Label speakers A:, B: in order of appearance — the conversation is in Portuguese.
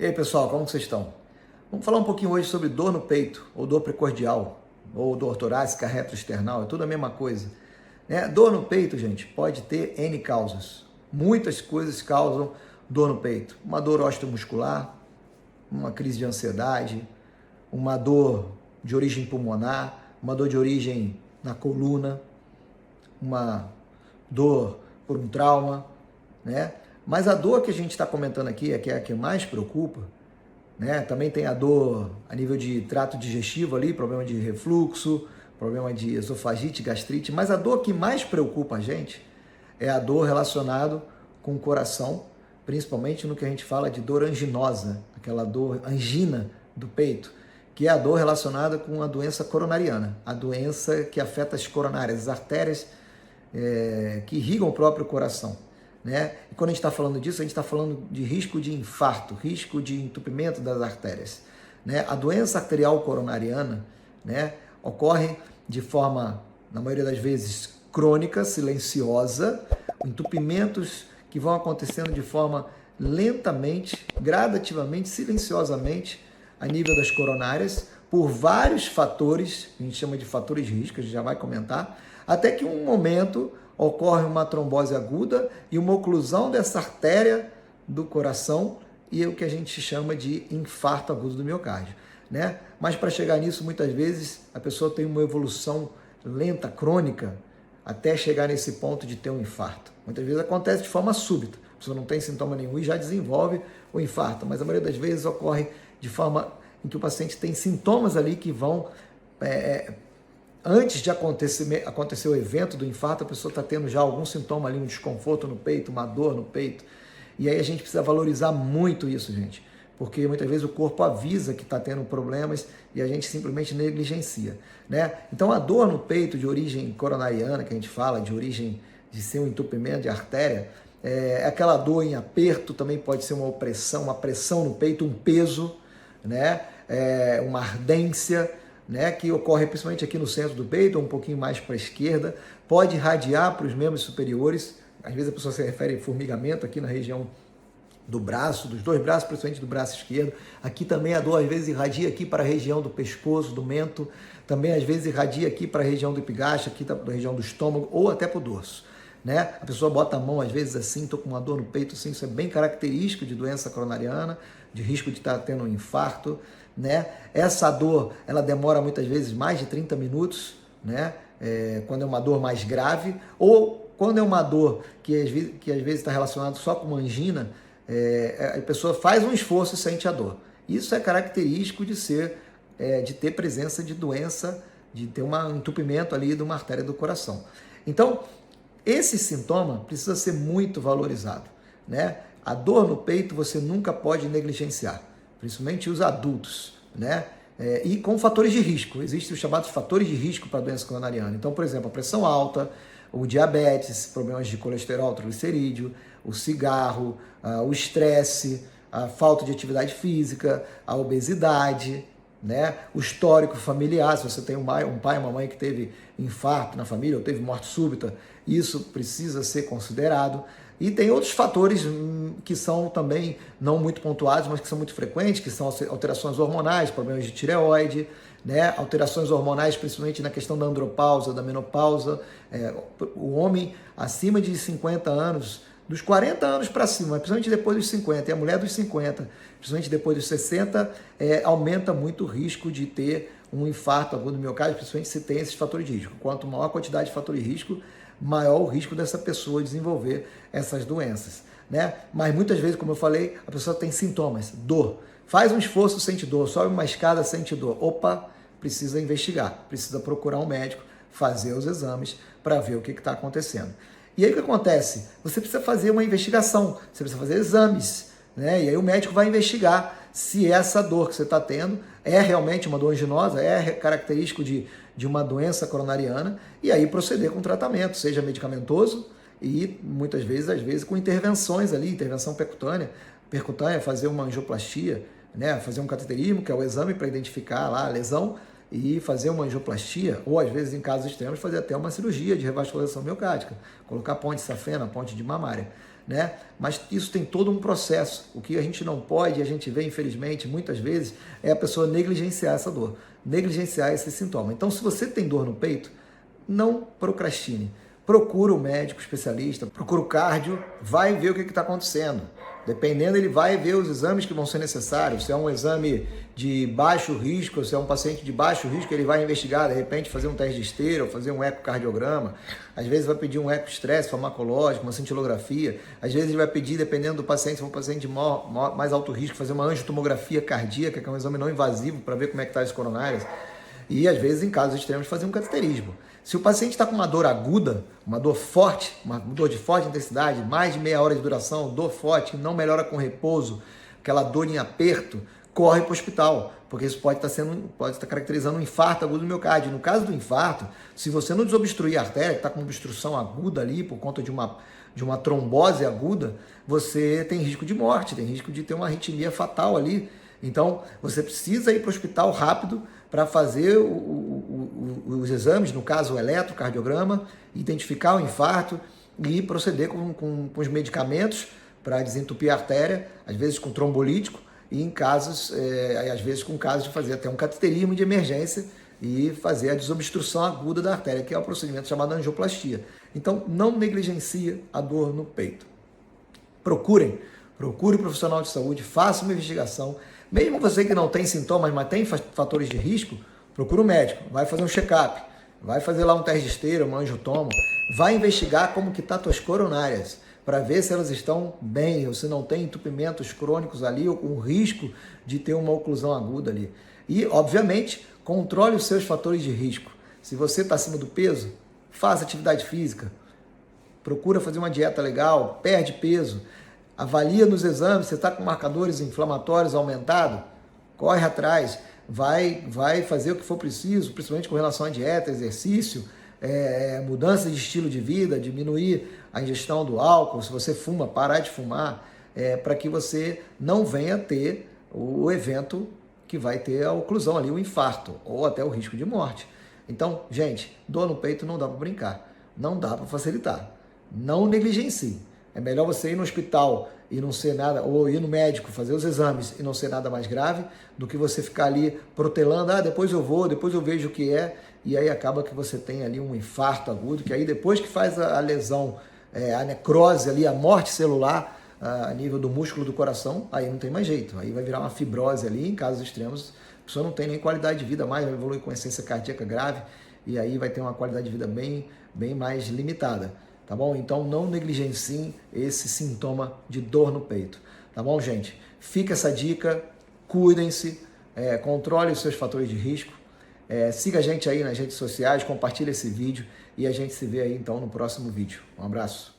A: E aí, pessoal, como vocês estão? Vamos falar um pouquinho hoje sobre dor no peito, ou dor precordial, ou dor torácica retroesternal, é tudo a mesma coisa. Né? Dor no peito, gente, pode ter N causas. Muitas coisas causam dor no peito. Uma dor osteomuscular, uma crise de ansiedade, uma dor de origem pulmonar, uma dor de origem na coluna, uma dor por um trauma, né? Mas a dor que a gente está comentando aqui, que é a que mais preocupa, né? Também tem a dor a nível de trato digestivo ali, problema de refluxo, problema de esofagite, gastrite, mas a dor que mais preocupa a gente é a dor relacionada com o coração, principalmente no que a gente fala de dor anginosa, aquela dor angina do peito, que é a dor relacionada com a doença coronariana, a doença que afeta as coronárias, as artérias que irrigam o próprio coração. Né? E quando a gente está falando disso, a gente está falando de risco de infarto, risco de entupimento das artérias. Né? A doença arterial coronariana, né, ocorre de forma, na maioria das vezes, crônica, silenciosa, entupimentos que vão acontecendo de forma lentamente, gradativamente, silenciosamente, a nível das coronárias, por vários fatores, a gente chama de fatores de risco, a gente já vai comentar, até que um momento ocorre uma trombose aguda e uma oclusão dessa artéria do coração e é o que a gente chama de infarto agudo do miocárdio, né? Mas para chegar nisso, muitas vezes, a pessoa tem uma evolução lenta, crônica, até chegar nesse ponto de ter um infarto. Muitas vezes acontece de forma súbita, a pessoa não tem sintoma nenhum e já desenvolve o infarto, mas a maioria das vezes ocorre de forma em que o paciente tem sintomas ali que vão... Antes de acontecer o evento do infarto, a pessoa está tendo já algum sintoma ali, um desconforto no peito, uma dor no peito. E aí a gente precisa valorizar muito isso, gente. Porque muitas vezes o corpo avisa que está tendo problemas e a gente simplesmente negligencia. Né? Então a dor no peito de origem coronariana, que a gente fala, de origem de ser um entupimento de artéria, é aquela dor em aperto, também pode ser uma opressão, uma pressão no peito, um peso, né? Uma ardência, né, que ocorre principalmente aqui no centro do peito, ou um pouquinho mais para a esquerda, pode irradiar para os membros superiores, às vezes a pessoa se refere a formigamento aqui na região do braço, dos dois braços, principalmente do braço esquerdo. Aqui também a dor às vezes irradia aqui para a região do pescoço, do mento, também às vezes irradia aqui para a região do epigaste, aqui para a região do estômago ou até para o dorso. Né? A pessoa bota a mão às vezes assim, estou com uma dor no peito, assim, isso é bem característico de doença coronariana, de risco de estar tendo um infarto. Né? Essa dor, ela demora muitas vezes mais de 30 minutos, né? Quando é uma dor mais grave, ou quando é uma dor que às vezes está relacionada só com uma angina, a pessoa faz um esforço e sente a dor. Isso é característico de ter presença de doença, de ter um entupimento ali de uma artéria do coração. Então, esse sintoma precisa ser muito valorizado. Né? A dor no peito você nunca pode negligenciar, principalmente os adultos, né? E com fatores de risco. Existem os chamados fatores de risco para a doença coronariana. Então, por exemplo, a pressão alta, o diabetes, problemas de colesterol, triglicerídeo, o cigarro, o estresse, a falta de atividade física, a obesidade, né? O histórico familiar, se você tem um pai e uma mãe que teve infarto na família ou teve morte súbita, isso precisa ser considerado. E tem outros fatores que são também não muito pontuados, mas que são muito frequentes, que são alterações hormonais, problemas de tireoide, né? Alterações hormonais, principalmente na questão da andropausa, da menopausa. O homem acima de 50 anos, dos 40 anos para cima, principalmente depois dos 50, e a mulher dos 50, principalmente depois dos 60, aumenta muito o risco de ter um infarto agudo do miocárdio, principalmente se tem esses fatores de risco. Quanto maior a quantidade de fatores de risco, maior o risco dessa pessoa desenvolver essas doenças, né? Mas muitas vezes, como eu falei, a pessoa tem sintomas, dor, faz um esforço, sente dor, sobe uma escada, sente dor, opa, precisa investigar, precisa procurar um médico, fazer os exames para ver o que está acontecendo. E aí o que acontece? Você precisa fazer uma investigação, você precisa fazer exames, né? E aí o médico vai investigar se essa dor que você está tendo é realmente uma dor anginosa, é característico de uma doença coronariana, e aí proceder com tratamento, seja medicamentoso e muitas vezes, às vezes, com intervenções ali, intervenção percutânea, fazer uma angioplastia, né? Fazer um cateterismo, que é o exame para identificar lá a lesão, e fazer uma angioplastia, ou às vezes, em casos extremos, fazer até uma cirurgia de revascularização miocárdica, colocar ponte safena, ponte de mamária. né? Mas isso tem todo um processo. O que a gente não pode, a gente vê infelizmente muitas vezes, é a pessoa negligenciar essa dor, negligenciar esse sintoma. Então, se você tem dor no peito, não procrastine. Procura o médico especialista, procura o cardio, vai ver o que está acontecendo. Dependendo, ele vai ver os exames que vão ser necessários. Se é um exame de baixo risco, se é um paciente de baixo risco, ele vai investigar, de repente, fazer um teste de esteira, ou fazer um ecocardiograma. Às vezes vai pedir um ecoestresse farmacológico, uma cintilografia. Às vezes ele vai pedir, dependendo do paciente, se for um paciente de mais alto risco, fazer uma angiotomografia cardíaca, que é um exame não invasivo, para ver como é que está as coronárias. E às vezes, em casos extremos, fazer um cateterismo. Se o paciente está com uma dor aguda, uma dor forte, uma dor de forte intensidade, mais de meia hora de duração, dor forte, que não melhora com repouso, aquela dor em aperto, corre para o hospital, porque isso pode estar caracterizando um infarto agudo do miocárdio. No caso do infarto, se você não desobstruir a artéria, que está com uma obstrução aguda ali por conta de uma trombose aguda, você tem risco de morte, tem risco de ter uma arritmia fatal ali. Então, você precisa ir para o hospital rápido para fazer os exames, no caso o eletrocardiograma, identificar o infarto e proceder com os medicamentos para desentupir a artéria, às vezes com trombolítico, e em casos, às vezes com casos de fazer até um cateterismo de emergência e fazer a desobstrução aguda da artéria, que é o procedimento chamado angioplastia. Então, não negligencie a dor no peito. Procure o profissional de saúde, faça uma investigação. Mesmo você que não tem sintomas, mas tem fatores de risco, procura o médico, vai fazer um check-up, vai fazer lá um teste de esteira, um angiotomo, vai investigar como que tá tuas coronárias, para ver se elas estão bem, ou se não tem entupimentos crônicos ali, ou com risco de ter uma oclusão aguda ali. E, obviamente, controle os seus fatores de risco. Se você está acima do peso, faça atividade física, procura fazer uma dieta legal, perde peso, avalia nos exames, você está com marcadores inflamatórios aumentados, corre atrás, vai fazer o que for preciso, principalmente com relação à dieta, exercício, mudança de estilo de vida, diminuir a ingestão do álcool, se você fuma, parar de fumar, para que você não venha ter o evento que vai ter a oclusão ali, o infarto, ou até o risco de morte. Então, gente, dor no peito não dá para brincar, não dá para facilitar, não negligencie. É melhor você ir no hospital e não ser nada, ou ir no médico, fazer os exames e não ser nada mais grave, do que você ficar ali protelando, depois eu vou, depois eu vejo o que é, e aí acaba que você tem ali um infarto agudo, que aí depois que faz a lesão, a necrose ali, a morte celular, a nível do músculo do coração, aí não tem mais jeito, aí vai virar uma fibrose ali, em casos extremos, a pessoa não tem nem qualidade de vida mais, vai evoluir com insuficiência cardíaca grave, e aí vai ter uma qualidade de vida bem mais limitada. Tá bom? Então não negligenciem esse sintoma de dor no peito. Tá bom, gente? Fica essa dica, cuidem-se, controle os seus fatores de risco, siga a gente aí nas redes sociais, compartilhe esse vídeo e a gente se vê aí então no próximo vídeo. Um abraço.